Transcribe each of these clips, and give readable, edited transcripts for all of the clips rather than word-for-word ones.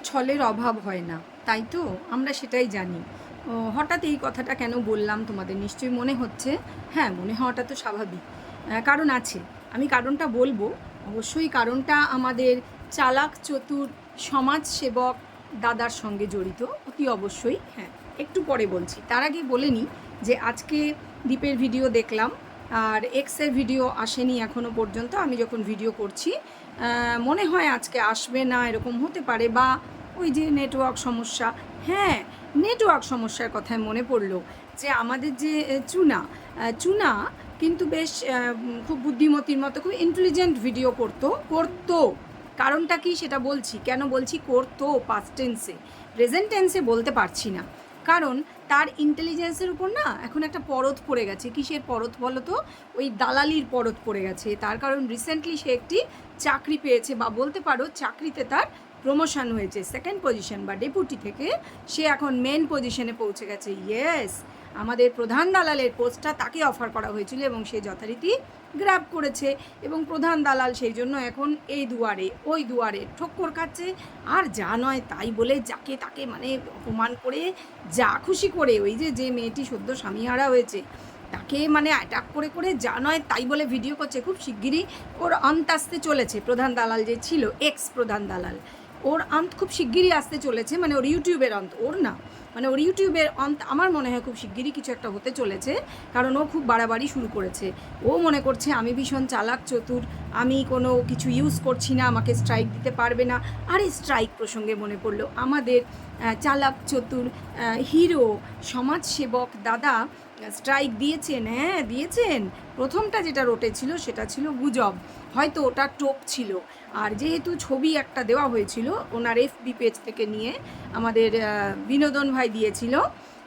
ছলের অভাব হয় না, তাই তো? আমরা সেটাই জানি। হঠাৎ এই কথাটা কেন বললাম তোমাদের নিশ্চয়ই মনে হচ্ছে। হ্যাঁ, মনে হওয়াটা তো স্বাভাবিক। কারণ আছে। আমি কারণটা বলবো। অবশ্যই কারণটা আমাদের চালাক চতুর সমাজসেবক দাদার সঙ্গে জড়িত, অতি অবশ্যই। হ্যাঁ, একটু পরে বলছি। তার আগে বলে নিই যে আজকে দীপের ভিডিও দেখলাম, আর এক্সের ভিডিও আসেনি এখনও পর্যন্ত। আমি যখন ভিডিও করছি মনে হয় আজকে আসবে না, এরকম হতে পারে, বা ওই যে নেটওয়ার্ক সমস্যা। হ্যাঁ, নেটওয়ার্ক সমস্যার কথায় মনে পড়লো যে আমাদের যে চুনা চুনা কিন্তু বেশ খুব বুদ্ধিমতির মতো, খুব ইন্টেলিজেন্ট ভিডিও করতো। কারণটা কি সেটা বলছি। কেন বলছি করতো পাস্ট টেন্সে, প্রেজেন্ট টেন্সে বলতে পারছি না, কারণ তার ইন্টেলিজেন্সের উপর না এখন একটা পরত পড়ে গেছে। কিসের পরত বলো তো? ওই দালালির পরত পড়ে গেছে। তার কারণ রিসেন্টলি সে একটি চাকরি পেয়েছে, বা বলতে পারো চাকরিতে তার প্রমোশন হয়েছে। সেকেন্ড পজিশন বা ডেপুটি থেকে সে এখন মেন পজিশনে পৌঁছে গেছে। ইয়েস, আমাদের প্রধান দালালের পোস্টটা তাকে অফার করা হয়েছিল এবং সে যথারীতি গ্র্যাব করেছে, এবং প্রধান দালাল সেই জন্য এখন এই দুয়ারে ওই দুয়ারে ঠক্কর খাচ্ছে। আর যা নয় তাই বলে যাকে তাকে মানে অপমান করে, যা খুশি করে, ওই যে যে মেয়েটি সদ্য স্বামীহারা হয়েছে তাকে মানে অ্যাটাক করে করে যা নয় তাই বলে ভিডিও করছে। খুব শিগগিরই ওর অন্ত আসতে চলেছে। প্রধান দালাল যে ছিল, এক্স প্রধান দালাল, ওর অন্ত খুব শিগগিরই আসতে চলেছে। মানে ওর ইউটিউবের অন্ত, ওর না, মানে ওর ইউটিউবের অন্ত আমার মনে হয় খুব শিগগিরই কিছু একটা হতে চলেছে, কারণ ও খুব বাড়াবাড়ি শুরু করেছে। ও মনে করছে আমি ভীষণ চালাক চতুর, আমি কোনো কিছু ইউজ করছি না, আমাকে স্ট্রাইক দিতে পারবে না। আরে স্ট্রাইক প্রসঙ্গে মনে পড়লো, আমাদের চালাক চতুর হিরো সমাজসেবক দাদা স্ট্রাইক দিয়েছেন। হ্যাঁ দিয়েছেন। প্রথমটা যেটা রটেছিল সেটা ছিল গুজব, হয়তো ওটা টোপ ছিল। আর যেহেতু ছবি একটা দেওয়া হয়েছিল ওনার এফবি পেজ থেকে নিয়ে, আমাদের বিনোদন ভাই দিয়েছিল,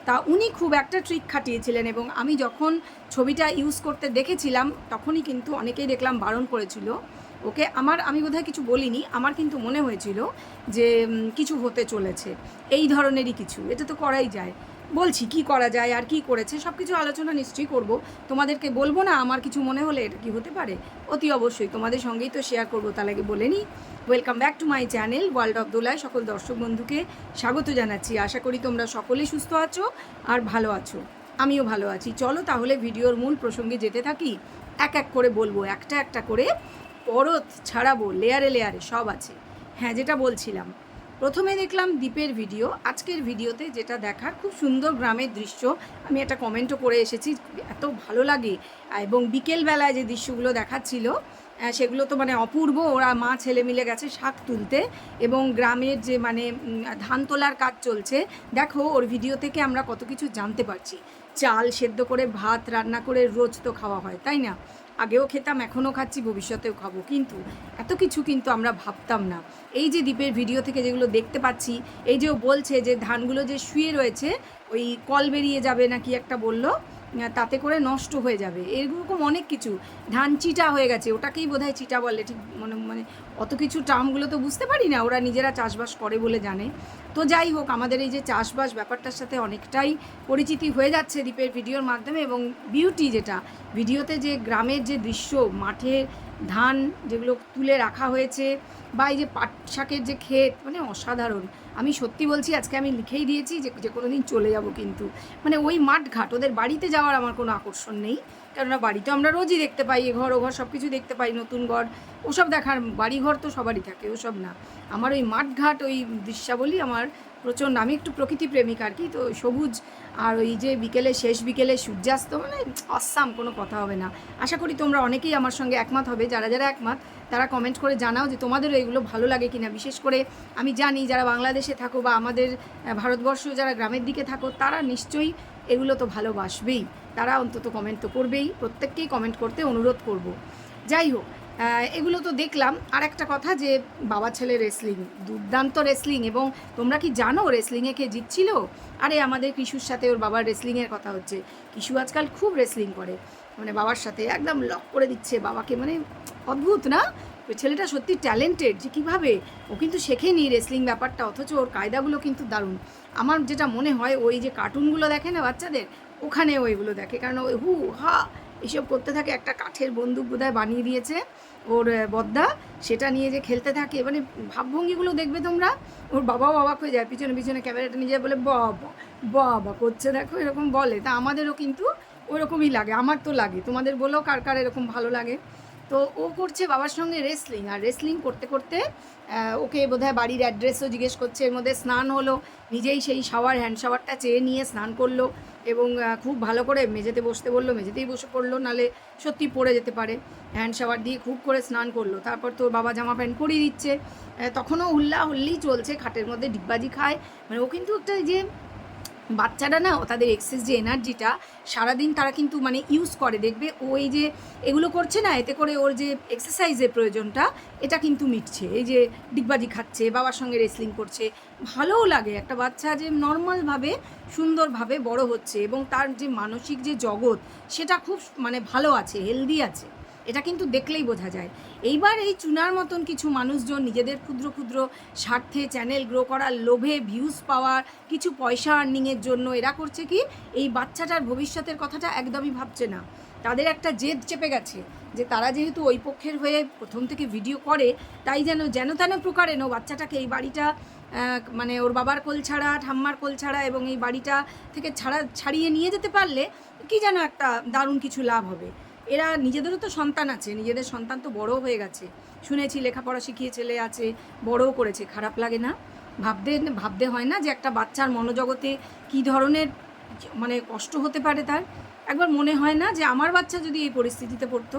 তা উনি খুব একটা ট্রিক খাটিয়েছিলেন, এবং আমি যখন ছবিটা ইউজ করতে দেখেছিলাম তখনই কিন্তু অনেকেই দেখলাম বারণ করেছিল ওকে। আমি বোধহয় কিছু বলিনি, আমার কিন্তু মনে হয়েছিল যে কিছু হতে চলেছে, এই ধরনেরই কিছু। এটা তো করাই যায়। বলছি কি করা যায় আর কি করেছে সব কিছু আলোচনা নিশ্চয়ই করব, তোমাদেরকে বলবো না আমার কিছু মনে হলে এটা কি হতে পারে। অতি অবশ্যই তোমাদের সঙ্গেই তো শেয়ার করবো, তার আগে বলে নিই welcome back to my channel world of Dolai. সকল দর্শক বন্ধুকে স্বাগত জানাচ্ছি। আশা করি তোমরা সকলেই সুস্থ আছো আর ভালো আছো। আমিও ভালো আছি। চলো তাহলে ভিডিওর মূল প্রসঙ্গে যেতে থাকি। এক এক করে বলবো, একটা একটা করে পরত ছাড়াবো, লেয়ারে লেয়ারে সব আছে। হ্যাঁ, যেটা বলছিলাম, প্রথমে দেখলাম দ্বীপের ভিডিও। আজকের ভিডিওতে যেটা দেখার, খুব সুন্দর গ্রামের দৃশ্য। আমি একটা কমেন্টও করে এসেছি, এত ভালো লাগে। এবং বিকেলবেলায় যে দৃশ্যগুলো দেখাচ্ছিল সেগুলো তো মানে অপূর্ব। ওরা মা ছেলে মিলে গেছে শাক তুলতে, এবং গ্রামের যে মানে ধান তোলার কাজ চলছে। দেখো ওর ভিডিও থেকে আমরা কত কিছু জানতে পারছি। চাল সেদ্ধ করে ভাত রান্না করে রোজ তো খাওয়া হয়, তাই না? আগেও খেতাম, এখনও খাচ্ছি, ভবিষ্যতেও খাবো, কিন্তু এত কিছু কিন্তু আমরা ভাবতাম না। এই যে দ্বীপের ভিডিও থেকে যেগুলো দেখতে পাচ্ছি, এই যে ও বলছে যে ধানগুলো যে শুয়ে রয়েছে ওই কল বেরিয়ে যাবে নাকি একটা বললো, তাতে করে নষ্ট হয়ে যাবে, এরকম অনেক কিছু। ধান চিটা হয়ে গেছে, ওটাকেই বোধহয় চিটা বলে, ঠিক মানে অত কিছু টার্মগুলো তো বুঝতে পারি না, ওরা নিজেরা চাষবাস করে বলে জানে। তো যাই হোক, আমাদের এই যে চাষবাস ব্যাপারটার সাথে অনেকটাই পরিচিতি হয়ে যাচ্ছে দ্বীপের ভিডিওর মাধ্যমে। এবং বিউটি যেটা ভিডিওতে, যে গ্রামের যে দৃশ্য, মাঠের ধান যেগুলো তুলে রাখা হয়েছে, বা এই যে পাট শাকের যে ক্ষেত, মানে অসাধারণ। আমি সত্যি বলছি, আজকে আমি লিখেই দিয়েছি যে কোনো দিন চলে যাব, কিন্তু মানে ওই মাঠ ঘাট, ওদের বাড়িতে যাওয়ার আমার কোনো আকর্ষণ নেই, কেননা বাড়িতে আমরা রোজই দেখতে পাই, এ ঘর ও ঘর সব কিছু দেখতে পাই, নতুন ঘর ওসব দেখার, বাড়ি ঘর তো সবারই থাকে, ওসব না। আমার ওই মাঠ ঘাট, ওই দৃশ্যাবলী আমার প্রচণ্ড। আমি একটু প্রকৃতি প্রেমিক আর কি, তো সবুজ আর ওই যে বিকেলে, শেষ বিকেলে সূর্যাস্ত, মানে অসাম, কোনো কথা হবে না। আশা করি তোমরা অনেকেই আমার সঙ্গে একমত হবে। যারা যারা একমত তারা কমেন্ট করে জানাও যে তোমাদেরও এগুলো ভালো লাগে কিনা। বিশেষ করে আমি জানি যারা বাংলাদেশে থাকো বা আমাদের ভারতবর্ষ যারা গ্রামের দিকে থাকো, তারা নিশ্চয়ই এগুলো তো ভালোবাসবেই, তারা অন্তত কমেন্ট তো করবেই। প্রত্যেককেই কমেন্ট করতে অনুরোধ করব। যাই হোক, এগুলো তো দেখলাম। আর একটা কথা, যে বাবা ছেলে রেসলিং, দুর্দান্ত রেসলিং। এবং তোমরা কি জানো রেসলিংয়ে কে জিতছিল? আরে আমাদের কিশুর সাথে ওর বাবার রেসলিংয়ের কথা হচ্ছে। কিশু আজকাল খুব রেসলিং করে, মানে বাবার সাথে একদম লক করে দিচ্ছে বাবাকে, মানে অদ্ভুত না? ওই ছেলেটা সত্যি ট্যালেন্টেড, যে কীভাবে ও কিন্তু শেখেনি রেসলিং ব্যাপারটা, অথচ ওর কায়দাগুলো কিন্তু দারুণ। আমার যেটা মনে হয়, ওই যে কার্টুনগুলো দেখে না বাচ্চাদের, ওখানে ওইগুলো দেখে, কারণ ওই হু হা এইসব করতে থাকে। একটা কাঠের বন্দুক বোধহয় বানিয়ে দিয়েছে ওর বদ্দা, সেটা নিয়ে যে খেলতে থাকে, মানে ভাবভঙ্গিগুলো দেখবে তোমরা, ওর বাবাও অবাক হয়ে যায়, পিছনে পিছনে ক্যামেরাটা নিয়ে যায়, বলে বাবা বাবা করছে দেখো, এরকম বলে। তা আমাদেরও কিন্তু ওরকমই লাগে, আমার তো লাগে, তোমাদের বলেও কার কার এরকম ভালো লাগে। তো ও করছে বাবার সঙ্গে রেসলিং, আর রেসলিং করতে করতে ওকে বোধহয় বাড়ির অ্যাড্রেসও জিজ্ঞেস করছে, এর মধ্যে স্নান হলো, নিজেই সেই হ্যান্ড শাওয়ারটা চেয়ে নিয়ে স্নান করলো, এবং খুব ভালো করে মেঝেতে বসতে বললো, মেঝেতেই বসে পড়লো, নালে সত্যি পড়ে যেতে পারে। হ্যান্ড শাওয়ার দিয়ে খুব করে স্নান করলো, তারপর তোর বাবা জামা প্যান্ট পরিয়ে দিচ্ছে, তখনও হুল্লাহুল্লি চলছে, খাটের মধ্যে ডিগবাজি খায়। মানে ও কিন্তু একটা যে বাচ্চারা না, তাদের এক্সেস যে এনার্জিটা সারাদিন তারা কিন্তু মানে ইউজ করে, দেখবে ও এই যে এগুলো করছে না, এতে করে ওর যে এক্সারসাইজের প্রয়োজনটা এটা কিন্তু মিটছে। এই যে ডিগবাজি খাচ্ছে, বাবার সঙ্গে রেসলিং করছে, ভালোও লাগে। একটা বাচ্চা যে নর্মালভাবে সুন্দরভাবে বড় হচ্ছে এবং তার যে মানসিক যে জগৎ সেটা খুব মানে ভালো আছে, হেলদি আছে, এটা কিন্তু দেখলেই বোঝা যায়। এইবার এই চুনার মতন কিছু মানুষজন নিজেদের ক্ষুদ্র ক্ষুদ্র স্বার্থে, চ্যানেল গ্রো করার লোভে, ভিউজ পাওয়ার, কিছু পয়সা আর্নিংয়ের জন্য এরা করছে কি, এই বাচ্চাটার ভবিষ্যতের কথাটা একদমই ভাবছে না। তাদের একটা জেদ চেপে গেছে যে তারা যেহেতু ওই পক্ষের হয়ে প্রথম থেকে ভিডিও করে, তাই যেন তেন প্রকারেণ বাচ্চাটাকে এই বাড়িটা মানে ওর বাবার কোল ছাড়া, ঠাম্মার কোল ছাড়া এবং এই বাড়িটা থেকে ছাড়িয়ে নিয়ে যেতে পারলে কি যেন একটা দারুণ কিছু লাভ হবে। এরা নিজেদেরও তো সন্তান আছে, নিজেদের সন্তান তো বড়ও হয়ে গেছে, শুনেছি লেখাপড়া শিখিয়ে ছেলে আছে, বড়ও করেছে, খারাপ লাগে না? ভাবতে হয় না যে একটা বাচ্চার মনোজগতে কী ধরনের মানে কষ্ট হতে পারে তার? একবার মনে হয় না যে আমার বাচ্চা যদি এই পরিস্থিতিতে পড়তো?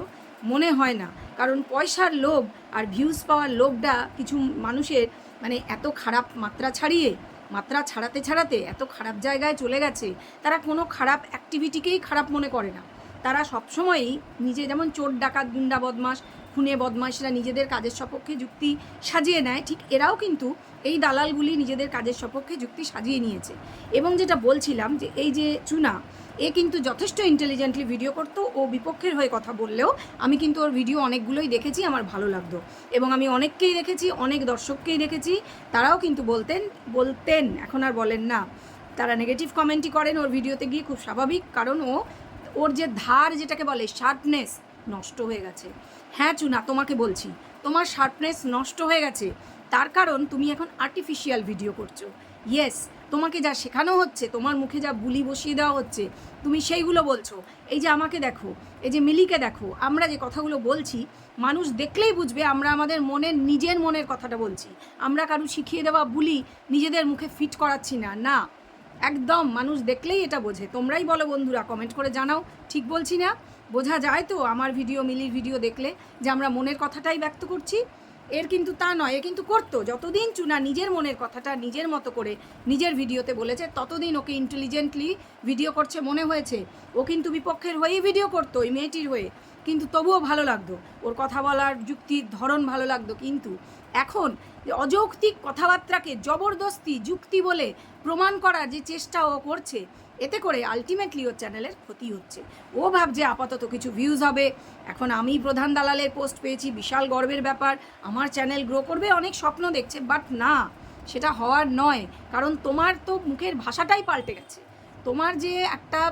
মনে হয় না, কারণ পয়সার লোভ আর ভিউজ পাওয়ার লোভটা কিছু মানুষের মানে এত খারাপ মাত্রা ছাড়াতে এত খারাপ জায়গায় চলে গেছে, তারা কোনো খারাপ অ্যাক্টিভিটিকেই খারাপ মনে করে না। তারা সবসময়ই নিজে, যেমন চোর ডাকাত গুন্ডা বদমাশ খুনে বদমাশরা নিজেদের কাজের সপক্ষে যুক্তি সাজিয়ে নেয়, ঠিক এরাও কিন্তু এই দালালগুলি নিজেদের কাজের সপক্ষে যুক্তি সাজিয়ে নিয়েছে। এবং যেটা বলছিলাম যে এই যে চুনা, এ কিন্তু যথেষ্ট ইন্টেলিজেন্টলি ভিডিও করতো, ও বিপক্ষের হয়ে কথা বললেও আমি কিন্তু ওর ভিডিও অনেকগুলোই দেখেছি, আমার ভালো লাগতো, এবং আমি অনেককেই দেখেছি, অনেক দর্শককেই দেখেছি, তারাও কিন্তু বলতেন, এখন আর বলেন না, তারা নেগেটিভ কমেন্টই করেন ওর ভিডিওতে গিয়ে, খুব স্বাভাবিক, কারণ ওর যে ধার, যেটাকে বলে শার্পনেস, নষ্ট হয়ে গেছে। হ্যাঁ চুনা, তোমাকে বলছি, তোমার শার্পনেস নষ্ট হয়ে গেছে, তার কারণ তুমি এখন আর্টিফিশিয়াল ভিডিও করছো। ইয়েস, তোমাকে যা শেখানো হচ্ছে, তোমার মুখে যা বুলি বসিয়ে দেওয়া হচ্ছে, তুমি সেইগুলো বলছো। এই যে আমাকে দেখো, এই যে মিলিকে দেখো, আমরা যে কথাগুলো বলছি মানুষ দেখলেই বুঝবে আমরা আমাদের নিজের মনের কথাটা বলছি, আমরা কারু শিখিয়ে দেওয়া বুলি নিজেদের মুখে ফিট করাচ্ছি না, না, একদম মানুষ দেখলেই এটা বোঝে। তোমরাই বলো বন্ধুরা, কমেন্ট করে জানাও ঠিক বলছি না? বোঝা যায় তো আমার ভিডিও, মিলির ভিডিও দেখলে যে আমরা মনের কথাটাই ব্যক্ত করছি? এর কিন্তু তা নয়, এ কিন্তু করতো, যতদিন চুনা নিজের মনের কথাটা নিজের মতো করে নিজের ভিডিওতে বলেছে, ততদিন ওকে ইন্টেলিজেন্টলি ভিডিও করছে মনে হয়েছে। ও কিন্তু বিপক্ষের হয়েই ভিডিও করতো, ওই মেয়েটির হয়ে, কিন্তু তবুও ভালো লাগতো, ওর কথা বলার যুক্তির ধরন ভালো লাগতো। কিন্তু এখন অযৌক্তিক কথাবার্তাকে জবরদস্তি যুক্তি বলে প্রমাণ করার যে চেষ্টা ও করছে, এতে করে আলটিমেটলি ওর চ্যানেলের ক্ষতি হচ্ছে। ও ভাবছে আপাতত কিছু ভিউজ হবে, এখন আমি প্রধান দালালের পোস্ট পেয়েছি, বিশাল গর্বের ব্যাপার, আমার চ্যানেল গ্রো করবে, অনেক স্বপ্ন দেখছে, বাট না, সেটা হওয়ার নয়। কারণ তোমার তো মুখের ভাষাটাই পাল্টে গেছে, তোমার যে একটা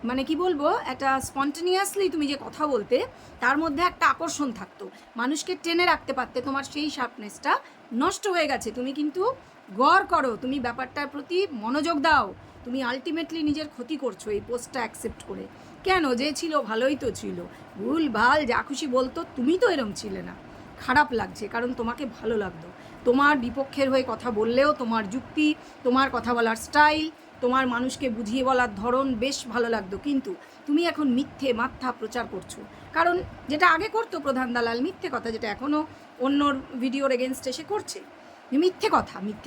মানে কি বলবো, একটা স্পন্টেনিয়াসলি তুমি যে কথা বলতে, তার মধ্যে একটা আকর্ষণ থাকতো, মানুষকে টেনে রাখতে পারতে, তোমার সেই শার্পনেসটা নষ্ট হয়ে গেছে। তুমি কিন্তু গড় করো, তুমি ব্যাপারটার প্রতি মনোযোগ দাও, তুমি আলটিমেটলি নিজের ক্ষতি করছো এই পোস্টটা অ্যাকসেপ্ট করে। কেন, যে ছিল ভালোই তো ছিল, ভুল ভাল যা খুশি বলতো, তুমি তো এরম ছিলে না। খারাপ লাগছে কারণ তোমাকে ভালো লাগতো, তোমার বিপক্ষের হয়ে কথা বললেও তোমার যুক্তি, তোমার কথা বলার স্টাইল, তোমার মানুষকে বুঝিয়ে বলার ধরন বেশ ভালো লাগতো। কিন্তু তুমি এখন মিথ্যে মাথা প্রচার করছো, কারণ যেটা আগে করতো প্রধান দালাল, মিথ্যে কথা, যেটা এখনও অন্যর ভিডিওর এগেনস্টে এসে করছে, মিথ্যে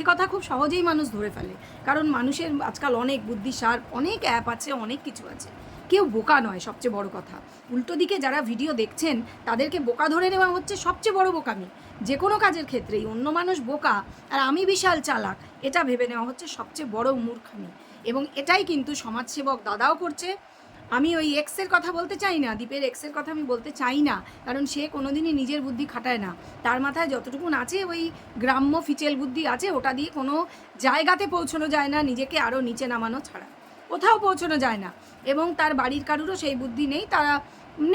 কথা খুব সহজেই মানুষ ধরে ফেলে, কারণ মানুষের আজকাল অনেক বুদ্ধিসার, অনেক অ্যাপ আছে, অনেক কিছু আছে, কেউ বোকা নয়, সবচেয়ে বড় কথা। উল্টো দিকে যারা ভিডিও দেখছেন তাদেরকে বোকা ধরে নেওয়া হচ্ছে সবচেয়ে বড় বোকামি। যে কোনো কাজের ক্ষেত্রেই অন্য মানুষ বোকা আর আমি বিশাল চালাক, এটা ভেবে নেওয়া হচ্ছে সবচেয়ে বড় মূর্খামি। এবং এটাই কিন্তু সমাজসেবক দাদাও করছে। আমি ওই এক্সের কথা বলতে চাই না, দীপের এক্সের কথা আমি বলতে চাই না, কারণ সে কোনোদিনই নিজের বুদ্ধি খাটায় না, তার মাথায় যতটুকুন আছে ওই গ্রাম্য ফিচেল বুদ্ধি আছে, ওটা দিয়ে কোনো জায়গাতে পৌঁছানো যায় না, নিজেকে আরও নিচে নামানো ছাড়া। কোথাও পৌঁছানো যায় না। এবং তার বাড়ির কারুরও সেই বুদ্ধি নেই, তারা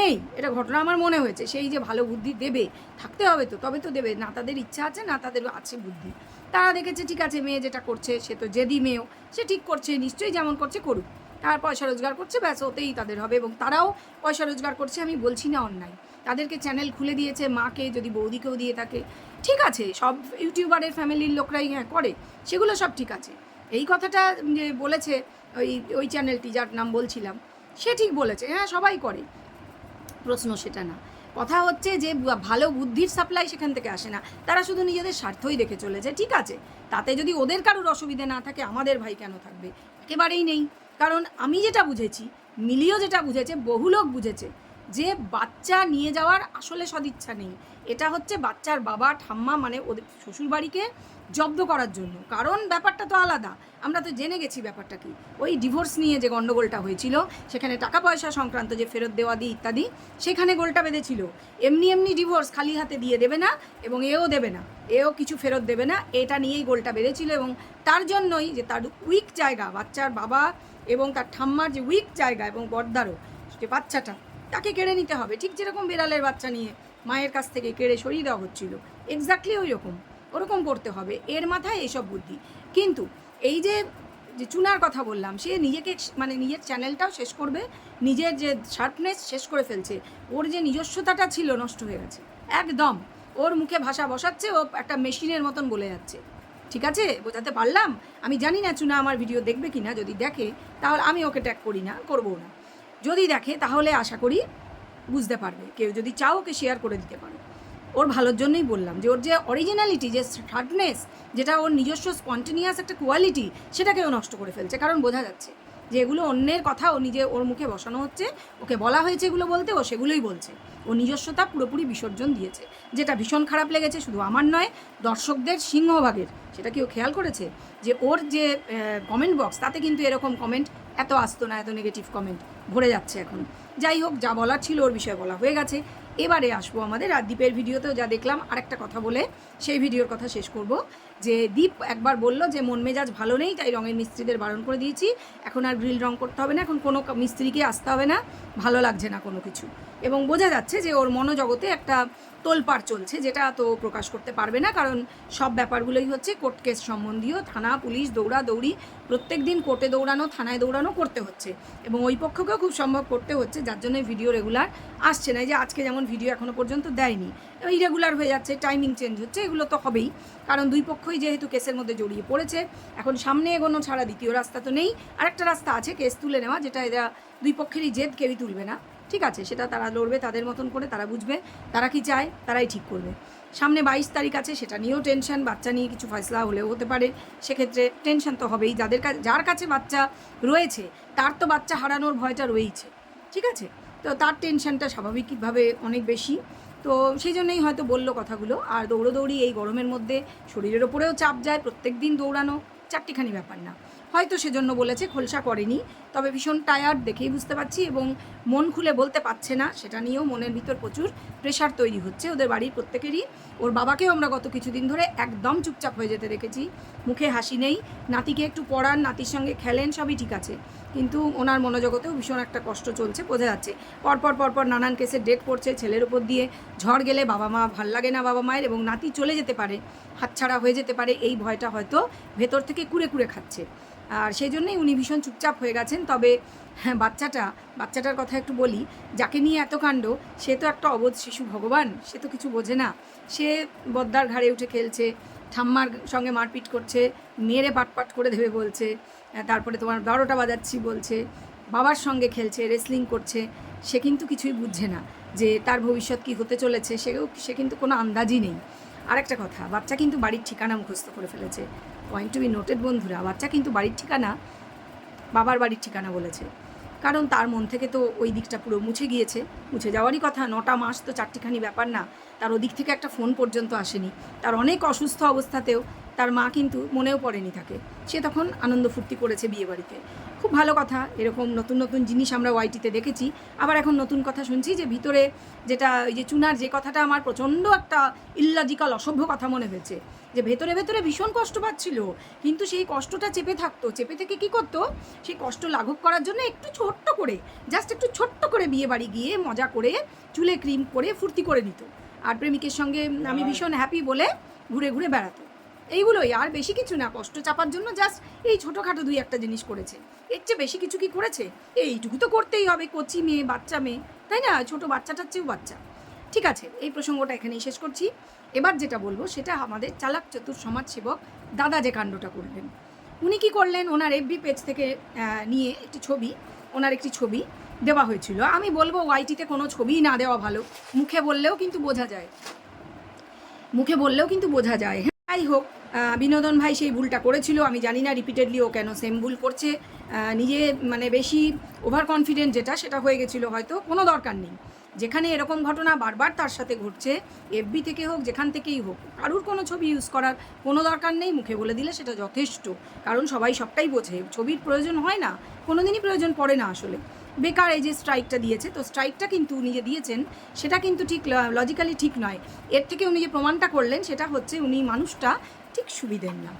নেই, এটা ঘটনা আমার মনে হয়েছে। সেই যে ভালো বুদ্ধি দেবে, থাকতে হবে তো, তবে তো দেবে না, তাদের ইচ্ছা আছে না তাদের আছে বুদ্ধি। তারা দেখেছে ঠিক আছে মেয়ে যেটা করছে, সে তো জেদি মেয়েও, সে ঠিক করছে, নিশ্চয়ই যেমন করছে করুক, তার পয়সা রোজগার করছে, ব্যাস ওতেই তাদের হবে। এবং তারাও পয়সা রোজগার করছে, আমি বলছি না অন্যায়। তাদেরকে চ্যানেল খুলে দিয়েছে, মাকে যদি বৌদিকেও দিয়ে থাকে, ঠিক আছে, সব ইউটিউবারের ফ্যামিলির লোকরাই হ্যাঁ করে, সেগুলো সব ঠিক আছে। এই কথাটা যে বলেছে ওই ওই চ্যানেলটি যার নাম বলছিলাম, সে ঠিক বলেছে, হ্যাঁ সবাই করে, প্রশ্ন সেটা না। কথা হচ্ছে যে ভালো বুদ্ধির সাপ্লাই সেখান থেকে আসে না, তারা শুধু নিজেদের স্বার্থই দেখে চলেছে। ঠিক আছে, তাতে যদি ওদের কারোর অসুবিধে না থাকে, আমাদের ভাই কেন থাকবে? একেবারেই নেই। কারণ আমি যেটা বুঝেছি, মিলিও যেটা বুঝেছে, বহু লোক বুঝেছে যে বাচ্চা নিয়ে যাওয়ার আসলে সদিচ্ছা নেই, এটা হচ্ছে বাচ্চার বাবা ঠাম্মা মানে ওদের শ্বশুরবাড়িকে জব্দ করার জন্য। কারণ ব্যাপারটা তো আলাদা, আমরা তো জেনে গেছি ব্যাপারটা কি। ওই ডিভোর্স নিয়ে যে গণ্ডগোলটা হয়েছিল, সেখানে টাকা পয়সা সংক্রান্ত যে ফেরত দেওয়া দিয়ে ইত্যাদি, সেখানে গোলটা বেঁধেছিল। এমনি এমনি ডিভোর্স খালি হাতে দিয়ে দেবে না, এবং এও দেবে না, এও কিছু ফেরত দেবে না, এটা নিয়েই গোলটা বেঁধেছিল। এবং তার জন্যই যে তার উইক জায়গা, বাচ্চার বাবা এবং তার ঠাম্মার যে উইক জায়গা, এবং বর্দারও যে বাচ্চাটা তাকে কেড়ে নিতে হবে, ঠিক যেরকম বিড়ালের বাচ্চা নিয়ে মায়ের কাছ থেকে কেড়ে সরিয়ে দেওয়া হচ্ছিল, এক্স্যাক্টলি ওরকম করতে হবে। এর মাথায় এইসব বুদ্ধি। কিন্তু এই যে চুনার কথা বললাম, সে নিজেকে মানে নিজের চ্যানেলটাও শেষ করবে, নিজের যে শার্পনেস শেষ করে ফেলছে, ওর যে নিজস্বতাটা ছিল নষ্ট হয়ে গেছে একদম। ওর মুখে ভাষা বসাচ্ছে, ও একটা মেশিনের মতন বলে যাচ্ছে। ঠিক আছে, বোঝাতে পারলাম? আমি জানি না চুনা আমার ভিডিও দেখবে কি না, যদি দেখে তাহলে আমি ওকে ট্যাগ করি না, করবো না। যদি দেখে তাহলে আশা করি বুঝতে পারবে, কেউ যদি চাও ওকে শেয়ার করে দিতে পারো। ওর ভালোর জন্যই বললাম যে ওর যে অরিজিনালিটি, যে শার্পনেস, যেটা ওর নিজস্ব স্পন্টেনিয়াস একটা কোয়ালিটি, সেটাকেও নষ্ট করে ফেলছে। কারণ বোঝা যাচ্ছে যে এগুলো অন্যের কথা ও নিজে ওর মুখে বসানো হচ্ছে, ওকে বলা হয়েছে এগুলো বলতে, ও সেগুলোই বলছে। ও নিজস্বতা পুরোপুরি বিসর্জন দিয়েছে, যেটা ভীষণ খারাপ লেগেছে, শুধু আমার নয়, দর্শকদের সিংহভাগের। সেটা কি ও খেয়াল করেছে যে ওর যে কমেন্ট বক্স, তাতে কিন্তু এরকম কমেন্ট এত আসতো না, এত নেগেটিভ কমেন্ট ভরে যাচ্ছে এখন। যাই হোক, যা বলার ছিল ওর বিষয়ে বলা হয়ে গেছে। এবারে আসবো আমাদের আর দীপের ভিডিওতেও যা দেখলাম, আরেকটা কথা বলে সেই ভিডিওর কথা শেষ করব। যে দীপ একবার বলল যে মন মেজাজ ভালো নেই, তাই রঙের মিস্ত্রিদের বারণ করে দিয়েছি, এখন আর গ্রিল রং করতে হবে না, এখন কোনো মিস্ত্রিকে আসতে হবে না, ভালো লাগছে না কোনো কিছু। এবং বোঝা যাচ্ছে যে ওর মনোজগতে একটা তোলপাড় চলছে, যেটা তো প্রকাশ করতে পারবে না, কারণ সব ব্যাপারগুলোই হচ্ছে কোর্ট কেস সম্বন্ধীয়, থানা পুলিশ দৌড়াদৌড়ি, প্রত্যেক দিন কোর্টে দৌড়ানো, থানায় দৌড়ানো করতে হচ্ছে, এবং ওই পক্ষকেও খুব সম্ভব করতে হচ্ছে, যার জন্য ভিডিও রেগুলার আসছে না। যে আজকে যেমন ভিডিও এখনও পর্যন্ত দেয়নি, ইরেগুলার হয়ে যাচ্ছে, টাইমিং চেঞ্জ হচ্ছে, এগুলো তো হবেই, কারণ দুই পক্ষই যেহেতু কেসের মধ্যে জড়িয়ে পড়েছে। এখন সামনে এগোনো ছাড়া দ্বিতীয় রাস্তা তো নেই, আরেকটা রাস্তা আছে কেস তুলে নেওয়া, যেটা এরা দুই পক্ষেরই জেদ, কেউই তুলবে না। ঠিক আছে, সেটা তারা লড়বে তাদের মতন করে, তারা বুঝবে তারা কি চায়, তারাই ঠিক করবে। সামনে 22 তারিখ আছে, সেটা নিয়েও টেনশন, বাচ্চা নিয়ে কিছু ফয়সলা হলেও হতে পারে, সেক্ষেত্রে টেনশন তো হবেই। যার কাছে বাচ্চা রয়েছে, তার তো বাচ্চা হারানোর ভয়টা রয়েইছে। ঠিক আছে, তো তার টেনশনটা স্বাভাবিকভাবে অনেক বেশি, তো সেই জন্যই হয়তো বললো কথাগুলো। আর দৌড়োদৌড়ি এই গরমের মধ্যে শরীরের ওপরেও চাপ যায়, প্রত্যেক দিন দৌড়ানো চারটিখানি ব্যাপার না, হয়তো সেজন্য বলেছে, খোলসা করেনি। তবে ভীষণ টায়ার্ড দেখেই বুঝতে পারছি, এবং মন খুলে বলতে পারছে না, সেটা নিয়েও মনের ভিতর প্রচুর প্রেশার তৈরি হচ্ছে ওদের বাড়ির প্রত্যেকেরই। ওর বাবাকেও আমরা গত কিছুদিন ধরে একদম চুপচাপ হয়ে যেতে দেখেছি, মুখে হাসি নেই, নাতিকে একটু পড়ান, নাতির সঙ্গে খেলেন, সবই ঠিক আছে, কিন্তু ওনার মনোজগতেও ভীষণ একটা কষ্ট চলছে, বোঝা যাচ্ছে। পরপর নানান কেসের ডেট পড়ছে, ছেলের উপর দিয়ে ঝড় গেলে বাবা মা ভাল লাগে না বাবা মায়ের, এবং নাতি চলে যেতে পারে, হাতছাড়া হয়ে যেতে পারে, এই ভয়টা হয়তো ভেতর থেকে কুড়ে কুড়ে খাচ্ছে। আর সেই জন্যই উনি ভীষণ চুপচাপ হয়ে গেছেন। তবে হ্যাঁ, বাচ্চাটার কথা একটু বলি, যাকে নিয়ে এত কাণ্ড, সে তো একটা অবোধ শিশু, ভগবান, সে তো কিছু বোঝে না। সে বদ্দার ঘাড়ে উঠে খেলছে, ঠাম্মার সঙ্গে মারপিট করছে, মেরে পাটপাট করে দেবে বলছে, তারপরে তোমার 12টা বাজাচ্ছি বলছে, বাবার সঙ্গে খেলছে, রেসলিং করছে। সে কিন্তু কিছুই বুঝছে না যে তার ভবিষ্যৎ কী হতে চলেছে, সে কিন্তু কোনো আন্দাজই নেই। আরেকটা কথা, বাচ্চা কিন্তু বাড়ির ঠিকানা মুখস্থ করে ফেলেছে। পয়েন্ট টু বি নোটেড বন্ধুরা, বাচ্চা কিন্তু বাড়ির ঠিকানা বাবার বাড়ির ঠিকানা বলেছে, কারণ তার মন থেকে তো ওই দিকটা পুরো মুছে গিয়েছে। মুছে যাওয়ারই কথা, 9টা মাস তো চারটিখানি ব্যাপার না, তার ওদিক থেকে একটা ফোন পর্যন্ত আসেনি। তার অনেক অসুস্থ অবস্থাতেও তার মা কিন্তু মনেও পড়েনি তাকে, সে তখন আনন্দ ফুর্তি করেছে বিয়ে বাড়িতে। খুব ভালো কথা, এরকম নতুন নতুন জিনিস আমরা ওয়াইটিতে দেখেছি। আবার এখন নতুন কথা শুনছি যে ভিতরে যেটা ওই যে চুনার যে কথাটা আমার প্রচণ্ড একটা ইললজিক্যাল অসভ্য কথা মনে হয়েছে, যে ভেতরে ভেতরে ভীষণ কষ্ট পাচ্ছিল, কিন্তু সেই কষ্টটা চেপে থাকতো, চেপে থেকে কী করতো, সেই কষ্ট লাঘব করার জন্য একটু ছোট্ট করে, জাস্ট একটু ছোট্ট করে বিয়ে বাড়ি গিয়ে মজা করে চুলে ক্রিম করে ফুর্তি করে নিত, আর প্রেমিকের সঙ্গে আমি ভীষণ হ্যাপি বলে ঘুরে ঘুরে বেড়াতো। এইগুলোই, আর বেশি কিছু না, কষ্ট চাপার জন্য জাস্ট এই ছোটোখাটো দুই একটা জিনিস করেছে, এর চেয়ে বেশি কিছু কি করেছে? এইটুকু তো করতেই হবে, কচি মেয়ে, বাচ্চা মেয়ে, তাই না? ছোটো বাচ্চাটার চেয়েও বাচ্চা। ঠিক আছে, এই প্রসঙ্গটা এখানেই শেষ করছি। এবার যেটা বলবো সেটা আমাদের চালাক চতুর সমাজসেবক দাদা যে কাণ্ডটা করলেন। উনি কী করলেন, ওনার এফবি পেজ থেকে নিয়ে একটি ছবি, ওনার একটি ছবি দেওয়া হয়েছিল। আমি বলবো ওয়াইটিতে কোনো ছবিই না দেওয়া ভালো, মুখে বললেও কিন্তু বোঝা যায়, মুখে বললেও কিন্তু বোঝা যায়। যাই হোক, বিনোদন ভাই সেই ভুলটা করেছিল, আমি জানি না রিপিটেডলি ও কেন সেম ভুল করছে, নিজে মানে বেশি ওভার কনফিডেন্ট যেটা সেটা হয়ে গেছিলো হয়তো, কোনো দরকার নেই। যেখানে এরকম ঘটনা বারবার তার সাথে ঘটছে, এফবি থেকে হোক যেখান থেকেই হোক, কারুর কোনো ছবি ইউজ করার কোনো দরকার নেই, মুখে বলে দিলে সেটা যথেষ্ট, কারণ সবাই সবটাই বোঝে, ছবির প্রয়োজন হয় না, কোনো দিনই প্রয়োজন পড়ে না আসলে। বেকার এই যে স্ট্রাইকটা দিয়েছে, তো স্ট্রাইকটা কিন্তু উনি যে দিয়েছেন সেটা কিন্তু ঠিক লজিক্যালি ঠিক নয়। এর থেকে উনি যে প্রমাণটা করলেন সেটা হচ্ছে উনি মানুষটা ঠিক সুবিধেন না,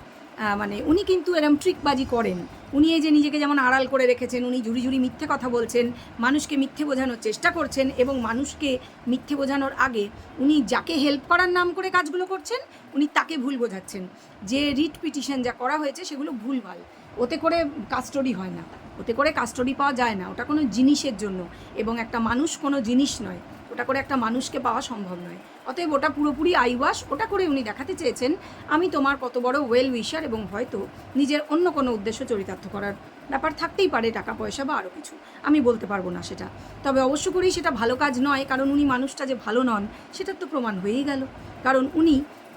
মানে উনি কিন্তু এরম ট্রিকবাজি করেন। উনি এই যে নিজেকে যেমন আড়াল করে রেখেছেন, উনি ঝুড়ি ঝুড়ি মিথ্যে কথা বলছেন, মানুষকে মিথ্যে বোঝানোর চেষ্টা করছেন, এবং মানুষকে মিথ্যে বোঝানোর আগে উনি যাকে হেল্প করার নাম করে কাজগুলো করছেন, উনি তাকে ভুল বোঝাচ্ছেন। যে রিট পিটিশন যা করা হয়েছে সেগুলো ভুলভাল, ওতে করে কাস্টডি হয় না, ওতে করে কাস্টডি পাওয়া যায় না, ওটা কোনো জিনিসের জন্য, এবং একটা মানুষ কোনো জিনিস নয়, ওটা করে একটা মানুষকে পাওয়া সম্ভব নয়। অতএব ওটা পুরোপুরি আইওয়াশ, ওটা করে উনি দেখাতে চেয়েছেন আমি তোমার কত বড় ওয়েল উইশার, এবং হয়তো নিজের অন্য কোনো উদ্দেশ্য চরিতার্থ করার ব্যাপার থাকতেই পারে, টাকা পয়সা বা আরও কিছু, আমি বলতে পারবো না সেটা। তবে অবশ্য করেই সেটা ভালো কাজ নয়, কারণ উনি মানুষটা যে ভালো নন সেটার তো প্রমাণ হয়েই গেল। কারণ উনি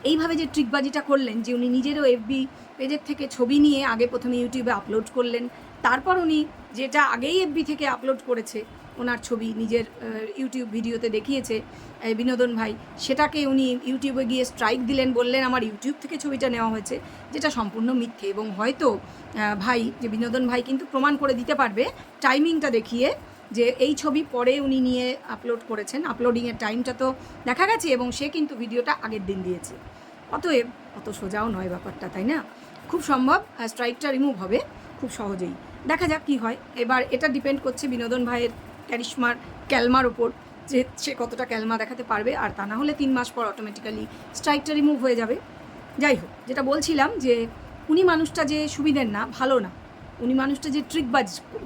এইভাবে যে ট্রিকবাজিটা করলেন, যে উনি নিজেরও এফবি পেজের থেকে ছবি নিয়ে আগে প্রথমে ইউটিউবে আপলোড করলেন, তারপর উনি যেটা আগেই এফবি থেকে আপলোড করেছে ওনার ছবি নিজের ইউটিউব ভিডিওতে দেখিয়েছে বিনোদন ভাই, সেটাকে উনি ইউটিউবে গিয়ে স্ট্রাইক দিলেন, বললেন আমার ইউটিউব থেকে ছবিটা নেওয়া হয়েছে, যেটা সম্পূর্ণ মিথ্যে। এবং হয়তো ভাই, যে বিনোদন ভাই কিন্তু প্রমাণ করে দিতে পারবে টাইমিংটা দেখিয়ে, যে এই ছবি পরে উনি নিয়ে আপলোড করেছেন, আপলোডিংয়ের টাইমটা তো দেখা গেছে, এবং সে কিন্তু ভিডিওটা আগের দিন দিয়েছে। অতএব অত সোজাও নয় ব্যাপারটা, তাই না? খুব সম্ভব স্ট্রাইকটা রিমুভ হবে খুব সহজেই, দেখা যাক কী হয়। এবার এটা ডিপেন্ড করছে বিনোদন ভাইয়ের ক্যারিশমার ক্যালমার ওপর, যে সে কতটা ক্যালমা দেখাতে পারবে, আর তা না হলে 3 মাস পর অটোমেটিক্যালি স্ট্রাইকটা রিমুভ হয়ে যাবে। যাই হোক, যেটা বলছিলাম, যে উনি মানুষটা যে সুবিধের না, ভালো না, উনি মানুষটা যে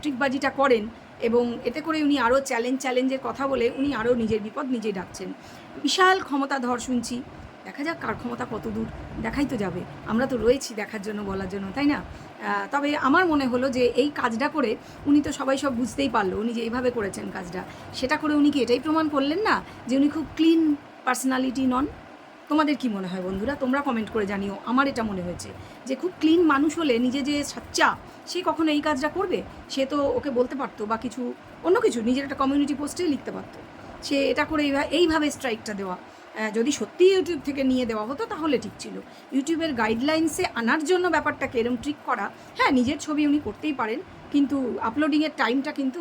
ট্রিকবাজিটা করেন, এবং এতে করে উনি আরও চ্যালেঞ্জের কথা বলে উনি আরও নিজের বিপদ নিজেই ডাকছেন। বিশাল ক্ষমতাধর শুনছি, দেখা যাক কার ক্ষমতা কত দূর, দেখাই তো যাবে, আমরা তো রয়েছি দেখার জন্য, বলার জন্য, তাই না? তবে আমার মনে হলো যে এই কাজটা করে উনি তো সবাই সব বুঝতেই পারলো, উনি যে এইভাবে করেছেন কাজটা, সেটা করে উনি কি এটাই প্রমাণ করলেন না যে উনি খুব ক্লিন পার্সোনালিটি নন? তোমাদের কি মনে হয় বন্ধুরা? তোমরা কমেন্ট করে জানিও। আমার এটা মনে হয়েছে যে খুব ক্লিন মানুষ হলে, নিজে যে সাচ্চা, সে কখনো এই কাজটা করবে? সে তো ওকে বলতে পারতো, বা কিছু অন্য কিছু নিজের একটা কমিউনিটি পোস্টে লিখতে পারতো। সে এটা করে এইভাবে স্ট্রাইকটা দেওয়া, যদি সত্যি ইউটিউব থেকে নিয়ে দেওয়া হতো তাহলে ঠিক ছিল। ইউটিউবের গাইডলাইন্সে আনার জন্য ব্যাপারটাকে এরম ট্রিক করা, হ্যাঁ নিজের ছবি উনি করতেই পারেন, কিন্তু আপলোডিংয়ের টাইমটা কিন্তু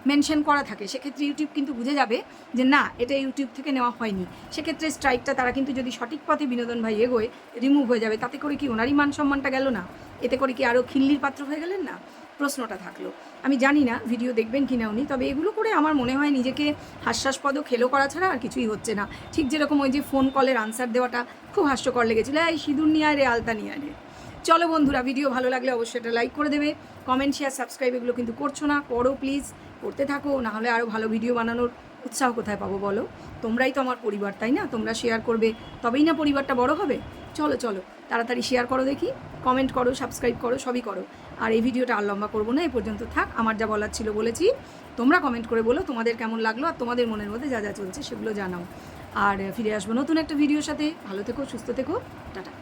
মেনশন করা থাকে, সেক্ষেত্রে ইউটিউব কিন্তু বুঝে যাবে যে না, এটা ইউটিউব থেকে নেওয়া হয়নি। সেক্ষেত্রে স্ট্রাইকটা তারা কিন্তু, যদি সঠিক পথে বিনোদন ভাই এগোয়, রিমুভ হয়ে যাবে। তাতে করে কি ওনারই মান সম্মানটা গেল না? এতে করে কি আরও খিল্লির পাত্র হয়ে গেলেন না? প্রশ্নটা থাকলো। আমি জানি না ভিডিও দেখবেন কি না উনি, তবে এগুলো করে আমার মনে হয় নিজেকে হাস্যাস্পদ খেলো করা ছাড়া আর কিছুই হচ্ছে না। ঠিক যেরকম ওই যে ফোন কলের আনসার দেওয়াটা খুব হাস্যকর লেগেছিলো, এই সিঁদুর নিয়ে আয় রে, আলতা নিয়ে আয় রে। চলো বন্ধুরা, ভিডিও ভালো লাগলে অবশ্যই এটা লাইক করে দেবে, কমেন্ট শেয়ার সাবস্ক্রাইব এগুলো কিন্তু করছো না, করো প্লিজ, করতে থাকো, নাহলে আরও ভালো ভিডিও বানানোর উৎসাহ কোথায় পাবো বলো? তোমরাই তো আমার পরিবার, তাই না? তোমরা শেয়ার করবে, তবেই না পরিবারটা বড় হবে। চলো চলো, তাড়াতাড়ি শেয়ার করো দেখি, কমেন্ট করো, সাবস্ক্রাইব করো, সবই করো। আর এই ভিডিওটা আর লম্বা করবো না, এই পর্যন্ত থাক। আমার যা বলার ছিল বলেছি, তোমরা কমেন্ট করে বলো তোমাদের কেমন লাগলো, আর তোমাদের মনের মধ্যে যা যা চলছে সেগুলো জানাও। আর ফিরে আসবো নতুন একটা ভিডিওর সাথে। ভালো থেকো, সুস্থ থেকো, টাটা।